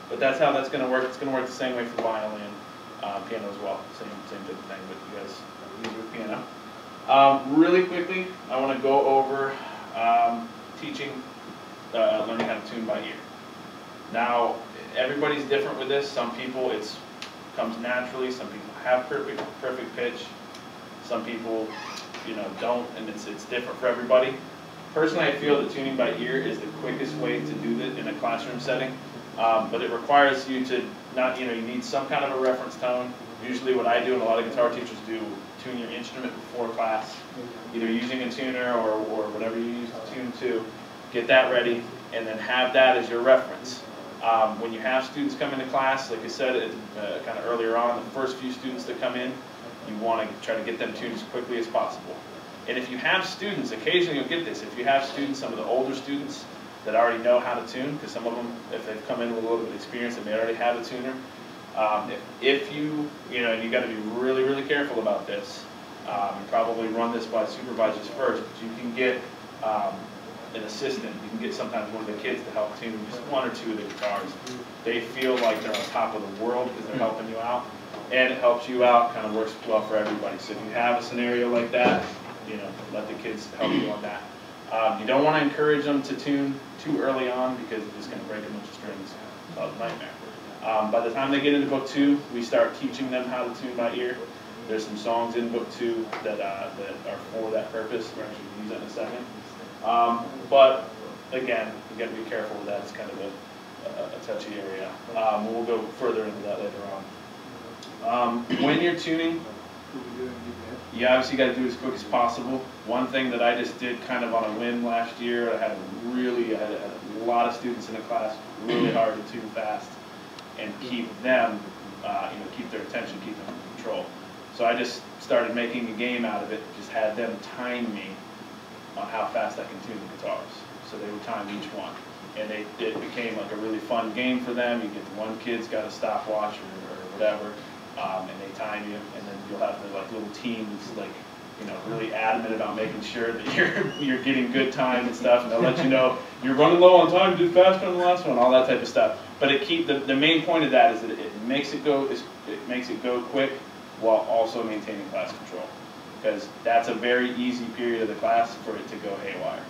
But that's how that's going to work. It's going to work the same way for violin, piano as well. Same type of thing, but you guys are easy with piano. Really quickly, I want to go over teaching, learning how to tune by ear. Now, everybody's different with this. Some people it comes naturally. Some people have perfect pitch. Some people, don't, and it's different for everybody. Personally, I feel that tuning by ear is the quickest way to do that in a classroom setting, but it requires you to you need some kind of a reference tone. Usually what I do, and a lot of guitar teachers do, tune your instrument before class, either using a tuner or whatever you use to tune to. Get that ready, and then have that as your reference. When you have students come into class, like I said kind of earlier on, the first few students that come in, you want to try to get them tuned as quickly as possible. And if you have students, occasionally you'll get this, if you have students, some of the older students that already know how to tune, because some of them, if they've come in with a little bit of experience, they may already have a tuner. If you got to be really, really careful about this, and probably run this by supervisors first, but you can get an assistant. You can get sometimes one of the kids to help tune just one or two of the guitars. They feel like they're on top of the world because they're helping you out, and it helps you out, kind of works well for everybody. So if you have a scenario like that, let the kids help you on that. You don't want to encourage them to tune too early on because it's just going to break a bunch of strings. It's a nightmare. By the time they get into book 2, we start teaching them how to tune by ear. There's some songs in book 2 that are for that purpose. We're actually going to use that in a second. But again, you got to be careful with that. It's kind of a touchy area. We'll go further into that later on. When you're tuning, you obviously got to do it as quick as possible. One thing that I just did kind of on a whim last year, I had a lot of students in the class, really hard to tune fast and keep them, keep their attention, keep them in control. So I just started making a game out of it, just had them time me on how fast I can tune the guitars. So they would time each one. And it became like a really fun game for them. You get the one kid's got a stopwatch or whatever, and they time you, and then you'll have the little team that's really adamant about making sure that you're getting good time and stuff, and they'll let you know you're running low on time, do faster on the last one, all that type of stuff. But the main point of that is that it makes it go quick while also maintaining class control, because that's a very easy period of the class for it to go haywire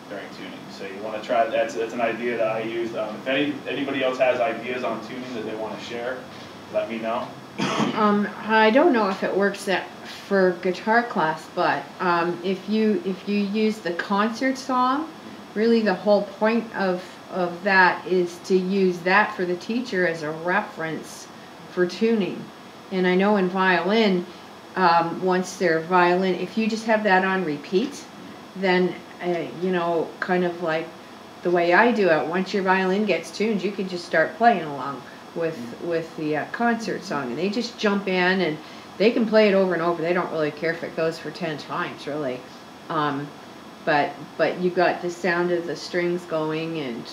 during tuning. So you want to try, that's an idea that I used. If anybody else has ideas on tuning that they want to share, let me know. I don't know if it works for guitar class, but if you use the concert song, really the whole point of that is to use that for the teacher as a reference for tuning. And I know in violin, once their violin, if you just have that on repeat, then kind of like the way I do it, once your violin gets tuned, you can just start playing along with the concert song, and they just jump in and they can play it over and over. They don't really care if it goes for 10 times, really. But you got the sound of the strings going, and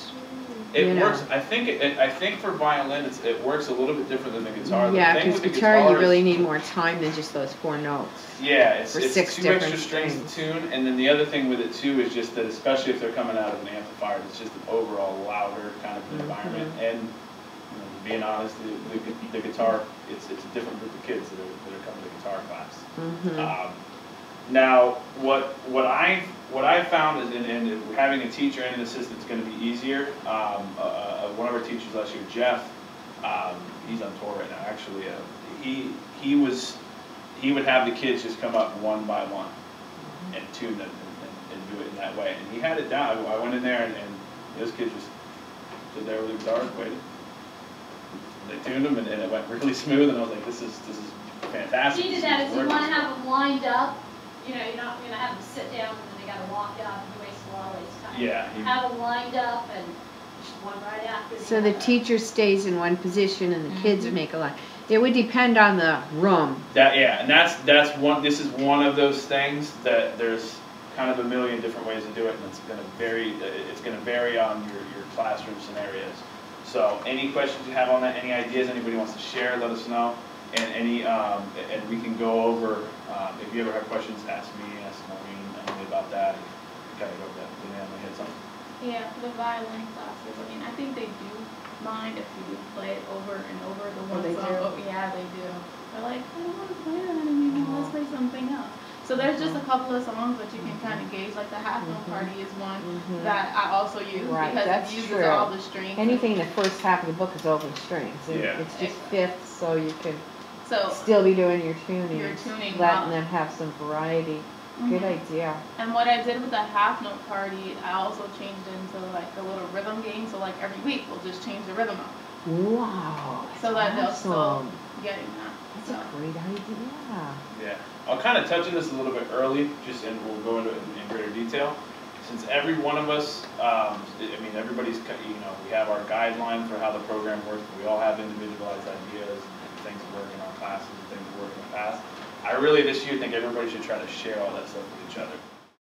it works. I think for violin it works a little bit different than the guitar. Yeah, because guitar you really need more time than just those 4 notes. Yeah, it's 6 2 extra strings to tune, and then the other thing with it too is just that, especially if they're coming out of an amplifier, it's just an overall louder kind of environment. And being honest, the guitar, it's a different group of kids that are coming to guitar class. Now, what I found is, and having a teacher and an assistant is going to be easier. One of our teachers last year, Jeff, he's on tour right now. Actually, he would have the kids just come up one by one and tune them and do it in that way. And he had it down. I went in there and those kids just stood there with the guitars, waited. They tuned them, and it went really smooth, and I was like, this is fantastic. She did that. If you want to have them lined up, you're not going to have them sit down and then they got to walk up and waste a lot of time. Yeah. Have them lined up and just one right after the So other. the teacher stays in one position and the kids make a line. It would depend on the room. And that's one. This is one of those things that there's kind of a million different ways to do it, and it's going to vary. It's going to vary on your classroom scenarios. So any questions you have on that, any ideas anybody wants to share, let us know. And and we can go over, if you ever have questions, ask me, ask Maureen about that. Kind of go over that. Did you have something? Yeah, for the violin classes, I think they do mind if you play it over and over the one they song. do? Oh, yeah, they do. They're like, I don't want to play that anymore. Let's play something else. So there's just a couple of songs that you can kind of gauge. Like the Half Note Party is one that I also use Right, because that's it uses true. all the strings. Anything in the first half of the book is open strings. And Yeah. it's just fifths, so you can So still be doing your tuning. Your tuning, letting wow. them have some variety. Good idea. And what I did with the Half Note Party, I also changed it into like a little rhythm game. So like every week we'll just change the rhythm up. Wow. So that they'll awesome. still getting that. That's So. a great idea. Yeah, I'll kind of touch on this a little bit early, just and we'll go into it in greater detail. Since every one of us, I mean, everybody's, we have our guideline for how the program works, but we all have individualized ideas and things that work in our classes and things that work in the past. I really this year think everybody should try to share all that stuff with each other.